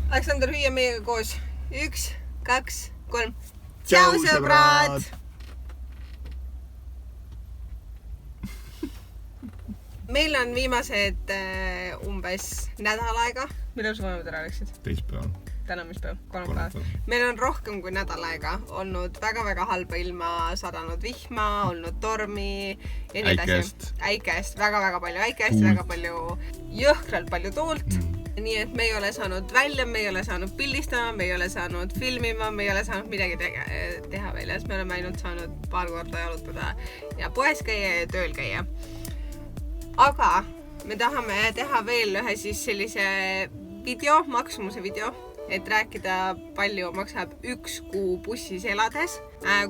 Aleksander, hüüa meiega koos. 1, 2, 3. Tšau, sõbrad! Meil on viimased umbes nädal aega. Millal su vanemad ära läksid? Teispäeval. Täna mis päev? Kolmapäev. Meil on rohkem kui nädal aega olnud väga-väga halba ilma, sadanud vihma, olnud tormi ja nii edasi. Äikest, väga-väga palju äikest, väga palju jõhkralt palju tuult. Nii et me ei ole saanud välja, me ei ole saanud pildistama, me ei ole saanud filmima, me ei ole saanud midagi teha väljas. Me oleme ainult saanud paar korda jalutada ja poes käia ja tööl käia. Aga me tahame teha veel ühe siis sellise video, maksumuse video, et rääkida palju maksab 1 kuu bussis elades,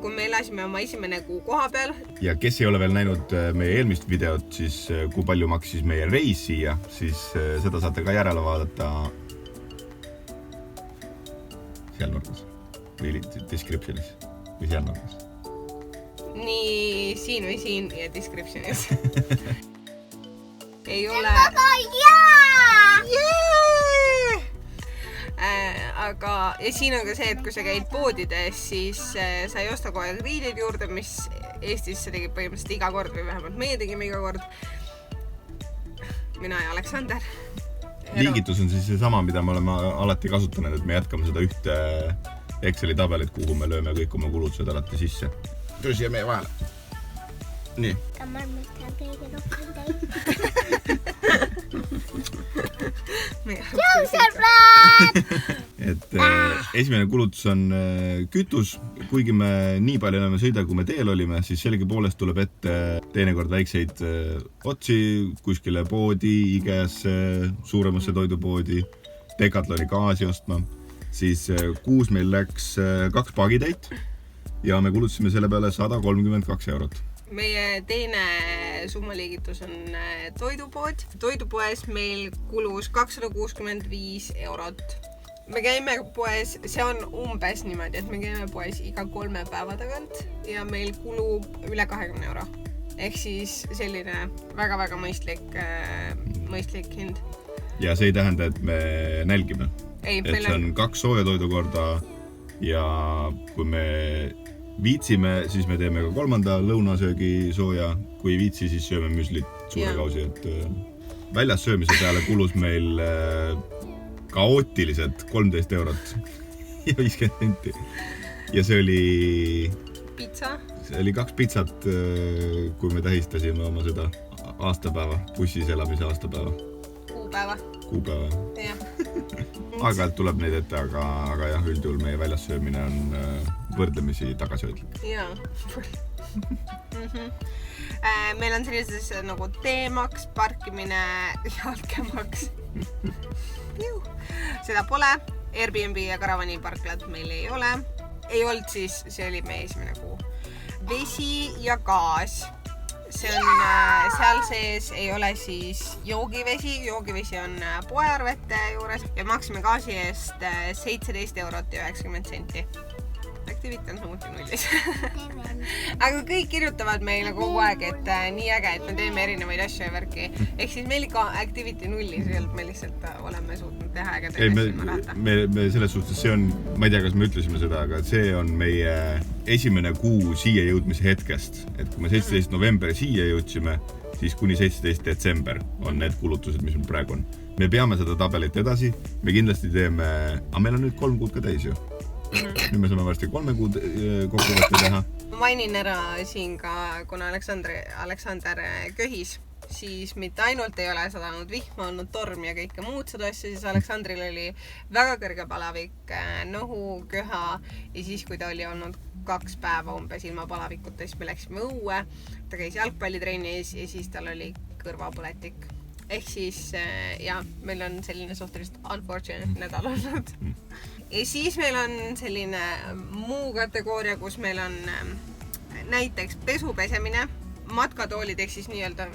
kui me elasime oma esimene kuu koha peal. Ja kes ei ole veel näinud meie eelmist videot, siis kui palju maksis meie reis siia, siis seda saate ka järele vaadata seal nurgas või descriptionis või seal nurgas. Nii siin või siin ja descriptionis. Ei ole... Aga ja siin on ka see, et kui sa käid poodides, siis sa ei osta kogu aeg riideid juurde, mis Eestis sa tegid põhimõtteliselt iga kord või vähemalt meie tegime iga kord. Mina ja Aleksander. Liigitus on siis sama, mida me oleme alati kasutanud, et me jätkame seda ühte Exceli tabelit, kuhu me lööme kõik oma kulutused alati sisse. Tõsi ja meie vahele. Nii. Kamar mõistab kõige rohkem teid. Tšau, sõbrad! Et esimene kulutus on kütus. Kuigi me nii palju enam sõida, kui me teel olime, siis selge poolest tuleb ette teinekord väikseid otsi kuskile poodi, IGS-e, suuremasse toidupoodi, Decathloni gaasi ostma. Siis kuus meil läks 2 pagitäit ja me kulutasime selle peale 132 €. Meie teine summaliigitus on toidupood. Toidupoes meil kulus 265 €. Me käime poes, see on umbes niimoodi, et me käime poes iga 3 päeva tagant ja meil kulub üle 20 €. Ehk siis selline väga-väga mõistlik hind. Ja see ei tähenda, et me nälgime. Ei, et see on 2 sooja toidu korda ja kui me viitsime, siis me teeme ka 3. lõunasöögi sooja. Kui ei viitsi, siis sööme müslit suure kausi. Et väljas söömise peale kulus meil kaootilised 13 € ja 50 senti. Ja see oli... Pizza. See oli 2 pizzat, kui me tähistasime oma seda aastapäeva, bussis elamise aastapäeva. Kuupäeva. Jah. Aeg-ajalt tuleb neid ette, aga jah, üldjuhul meie väljas söömine on võrdlemisi tagasihoidlik. Jaa. Meil on sellises nagu teemaks, parkimine, jalgemaks. Seda pole. Airbnb ja karavani parklad meil ei ole. Ei olnud siis, see oli meie esimene kuu. Vesi ja gaas. See on, seal sees ei ole siis joogivesi on poearvete juures ja maksime gaasi eest 17,90 €. Activity on samuti nullis. Aga kõik kirjutavad meile kogu aeg, et nii äge, et me teeme erinevaid asju ja värki. Ehk siis meil ka Activity nullis, me lihtsalt oleme suutnud teha ägeda asju. Me selles suhtes, see on, ma ei tea, kas me ütlesime seda, aga see on meie esimene kuu siia jõudmise hetkest. Et kui me 17. novembri siia jõudsime, siis kuni 17. detsember on need kulutused, mis meil praegu on. Me peame seda tabelit edasi, me kindlasti teeme, aga meil on nüüd 3 kuud ka täis ju. Nüüd me saame varsti 3 kuud kokkuvõtte teha. Mainin ära siin ka, kuna Aleksander köhis, siis mitte ainult ei ole sadanud vihma, olnud torm ja kõike muud seda asja, siis Aleksandril oli väga kõrge palavik, nohu, köha ja siis, kui ta oli olnud 2 päeva umbes ilma palavikuta, siis me läksime õue, ta käis jalgpallitrennis ja siis tal oli kõrvapõletik. Ehk siis, ja, meil on selline suhteliselt unfortunate nädal olnud. Ja siis meil on selline muu kategooria, kus meil on näiteks pesu pesemine, matkatoolid ehk siis nii-öelda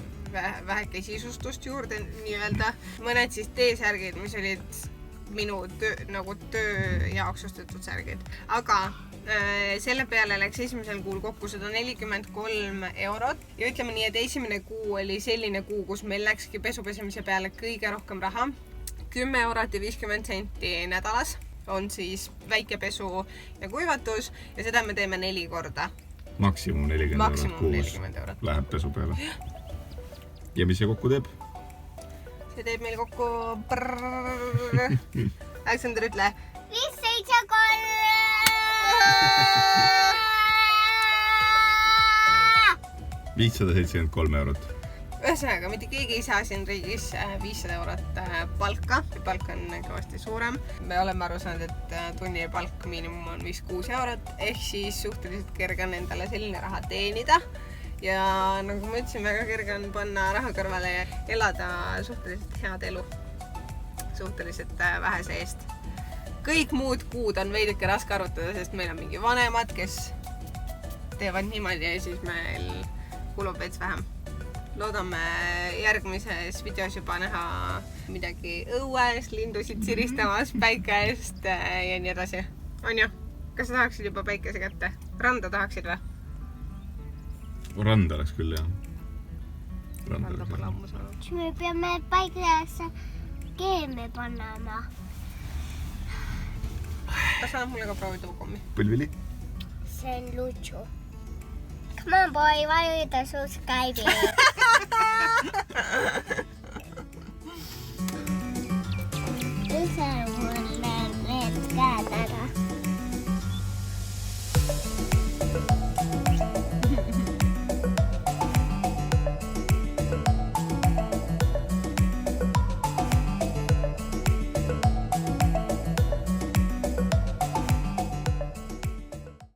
väheke sisustust juurde nii-öelda. Mõned siis teesärgid, mis olid minu töö jaoks ostetud särgid. Aga selle peale läks esimesel kuul kokku 143 € ja ütleme nii, et esimene kuu oli selline kuu, kus meil läkski pesupesemise peale kõige rohkem raha. 10 eurot ja 50 senti nädalas on siis väikepesu ja kuivatus ja seda me teeme 4 korda. Maksimum 40 Maksimum eurot kuus 40 eurot. läheb pesu peale. Ja mis see kokku teeb? See teeb meil kokku... Aleksander, ütle. 573 eurot. Ühesõnaga, mitte keegi ei saa siin riigis 500 eurot palka. Palk on kõvasti suurem. Me oleme aru saanud, et tunnipalk miinimum on 5-6 eurot, ehk siis suhteliselt kerge on endale selline raha teenida. Ja nagu ma ütlesin, väga kerge on panna raha kõrvale ja elada suhteliselt head elu. Suhteliselt vähese eest. Kõik muud kuud on veidike raske arutada, sest meil on mingi vanemad, kes teevad niimoodi ja siis meil kulub veits vähem. Loodame järgmises videos juba näha midagi õues, lindusid siristamas, päike eest ja nii edasi. On ju? Kas sa tahaksid juba päikese kätte? Randa tahaksid või? Randa oleks küll, jah. Randa pole ammu saanud. Siis me peame päikese keeme panema. Kas sa annab mulle ka proovida kommi? Põlvili? See on lutsu. Come on boy, vajuta subscribe. Ise